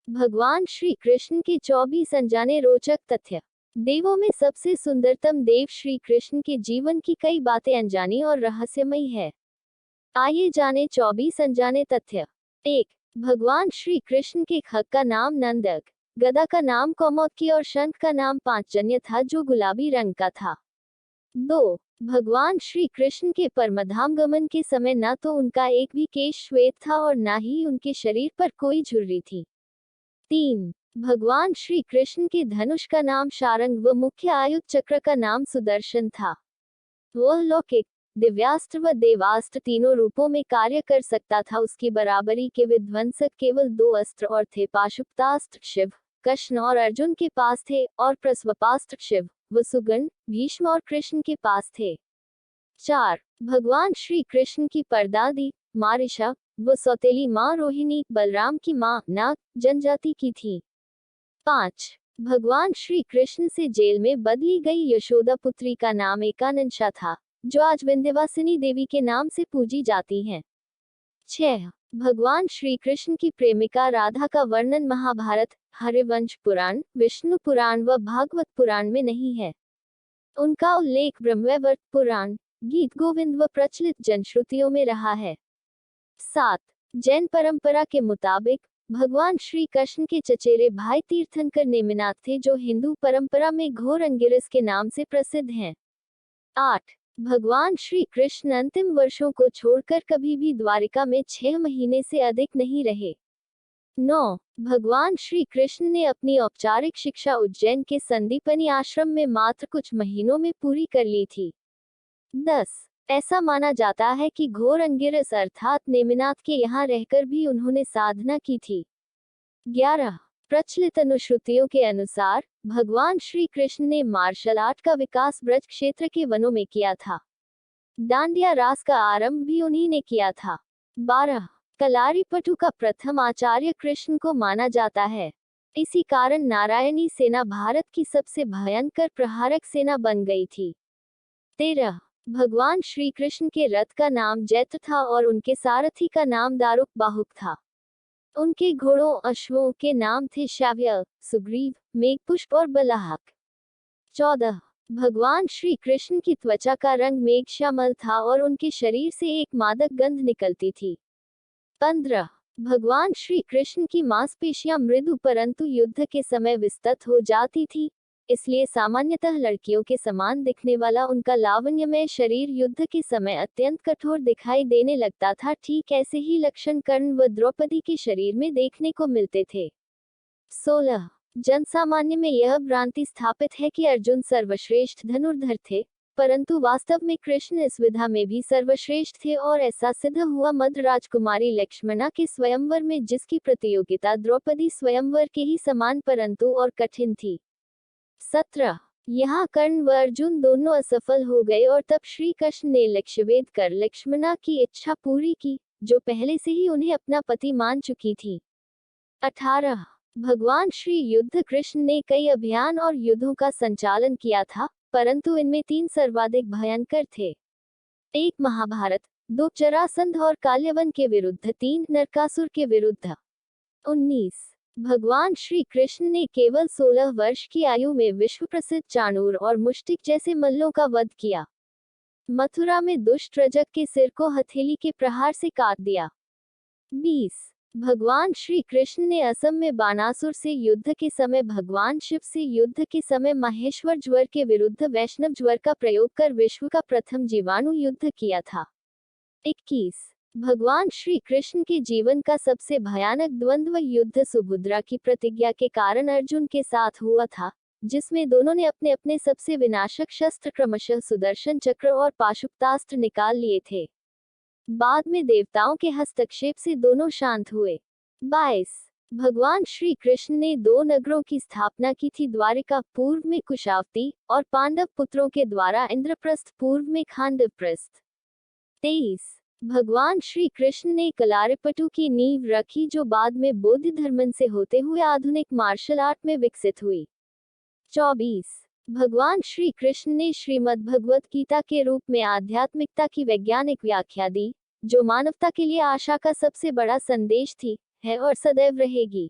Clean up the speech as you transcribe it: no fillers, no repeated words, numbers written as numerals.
भगवान श्री कृष्ण के 24 अनजाने रोचक तथ्य। देवों में सबसे सुंदरतम देव श्री कृष्ण के जीवन की कई बातें अनजानी और रहस्यमयी है। आइए जाने 24 अनजाने तथ्य। 1. भगवान श्री कृष्ण के खग का नाम नंदक, गदा का नाम कौमुदी और शंख का नाम पांचजन्य था जो गुलाबी रंग का था। 2. भगवान श्री कृष्ण के परमधाम गमन के समय न तो उनका एक भी केश श्वेत था और न ही उनके शरीर पर कोई झुर्री थी। 3. भगवान श्री कृष्ण के धनुष का नाम शारंग व मुख्य आयुध चक्र का नाम सुदर्शन था। वह लौकिक, दिव्यास्त्र व देवास्त्र तीनों रूपों में कार्य कर सकता था। उसकी बराबरी के विध्वंसक केवल 2 अस्त्र और थे, पाशुपतास्त्र शिव, कृष्ण और अर्जुन के पास थे, और प्रस्वपास्त्र शिव व सुगन, भीष्म और कृष्ण के पास थे। 4. भगवान श्री कृष्ण की परदादी मारिशा व सौतेली माँ रोहिणी बलराम की माँ नाग जनजाति की थी। 5. भगवान श्री कृष्ण से जेल में बदली गई यशोदा पुत्री का नाम एकानंशा था, जो आज विंध्यवासिनी देवी के नाम से पूजी जाती हैं। 6. भगवान श्री कृष्ण की प्रेमिका राधा का वर्णन महाभारत, हरिवंश पुराण, विष्णु पुराण व भागवत पुराण में नहीं है। उनका उल्लेख ब्रह्मवैवर्त पुराण, गीत गोविंद व प्रचलित जनश्रुतियों में रहा है। 7. जैन परंपरा के मुताबिक भगवान श्री कृष्ण के चचेरे भाई तीर्थंकर नेमिनाथ थे, जो हिंदू परंपरा में घोर अंगिरस के नाम से प्रसिद्ध हैं। 8. भगवान श्री कृष्ण अंतिम वर्षों को छोड़कर कभी भी द्वारिका में 6 महीने से अधिक नहीं रहे। 9. भगवान श्री कृष्ण ने अपनी औपचारिक शिक्षा उज्जैन के संदीपनी आश्रम में मात्र कुछ महीनों में पूरी कर ली थी। 10. ऐसा माना जाता है कि घोर अंगिरस अर्थात नेमिनाथ के यहाँ रहकर भी उन्होंने साधना की थी। 11. प्रचलित अनुश्रुतियों के अनुसार भगवान श्री कृष्ण ने मार्शल आर्ट का विकास ब्रज क्षेत्र के वनों में किया था। डांडिया रास का आरंभ भी उन्हीं ने किया था। 12. कलारीपटु का प्रथम आचार्य कृष्ण को माना जाता है। इसी कारण नारायणी सेना भारत की सबसे भयंकर प्रहारक सेना बन गई थी। 13. भगवान श्री कृष्ण के रथ का नाम जैत्र था और उनके सारथी का नाम दारुक बाहुक था। उनके घोड़ों अश्वों के नाम थे शाव्य, सुग्रीव, मेघपुष्प और बलाहक। 14. भगवान श्री कृष्ण की त्वचा का रंग मेघश्यामल था और उनके शरीर से एक मादक गंध निकलती थी। 15. भगवान श्री कृष्ण की मांसपेशियां मृदु परंतु युद्ध के समय विस्तृत हो जाती थी, इसलिए सामान्यतः लड़कियों के समान दिखने वाला उनका लावण्यमय शरीर युद्ध के समय अत्यंत कठोर दिखाई देने लगता था। ठीक ऐसे ही लक्षण कर्ण व द्रौपदी के शरीर में देखने को मिलते थे। 16. जनसामान्य में यह भ्रांति स्थापित है कि अर्जुन सर्वश्रेष्ठ धनुर्धर थे, परंतु वास्तव में कृष्ण इस विधा में भी सर्वश्रेष्ठ थे और ऐसा सिद्ध हुआ मध्य राजकुमारी लक्ष्मणा के स्वयंवर में, जिसकी प्रतियोगिता द्रौपदी स्वयंवर के ही समान परंतु और कठिन थी। 17. यहाँ कर्ण व अर्जुन दोनों असफल हो गए और तब श्री कृष्ण ने लक्ष्यभेद कर लक्ष्मणा की इच्छा पूरी की, जो पहले से ही उन्हें अपना पति मान चुकी थी। 18. भगवान श्री युद्ध कृष्ण ने कई अभियान और युद्धों का संचालन किया था, परंतु इनमें 3 सर्वाधिक भयंकर थे। 1. महाभारत, 2. जरासंध और काल्यवन के विरुद्ध, 3. नरकासुर के विरुद्ध। 19. भगवान श्री कृष्ण ने केवल 16 वर्ष की आयु में विश्व प्रसिद्ध चाणूर और मुष्टिक जैसे मल्लों का वध किया। मथुरा में दुष्ट रजक के सिर को हथेली के प्रहार से काट दिया। 20. भगवान श्री कृष्ण ने असम में बाणासुर से युद्ध के समय, भगवान शिव से युद्ध के समय माहेश्वर ज्वर के विरुद्ध वैष्णव ज्वर का प्रयोग कर विश्व का प्रथम जीवाणु युद्ध किया था। 21. भगवान श्री कृष्ण के जीवन का सबसे भयानक द्वंद्व युद्ध सुभद्रा की प्रतिज्ञा के कारण अर्जुन के साथ हुआ था, जिसमें दोनों ने अपने अपने सबसे विनाशक शस्त्र क्रमशः सुदर्शन चक्र और पाशुपतास्त्र निकाल लिए थे। बाद में देवताओं के हस्तक्षेप से दोनों शांत हुए। 22. भगवान श्री कृष्ण ने 2 नगरों की स्थापना की थी, द्वारिका पूर्व में कुशावती और पांडव पुत्रों के द्वारा इंद्रप्रस्थ पूर्व में खांडवप्रस्थ। 23. भगवान श्री कृष्ण ने कलारीपटु की नींव रखी, जो बाद में बौद्ध धर्म से होते हुए आधुनिक मार्शल आर्ट में विकसित हुई। 24. भगवान श्री कृष्ण ने श्रीमद् भगवत गीता के रूप में आध्यात्मिकता की वैज्ञानिक व्याख्या दी, जो मानवता के लिए आशा का सबसे बड़ा संदेश थी, है और सदैव रहेगी।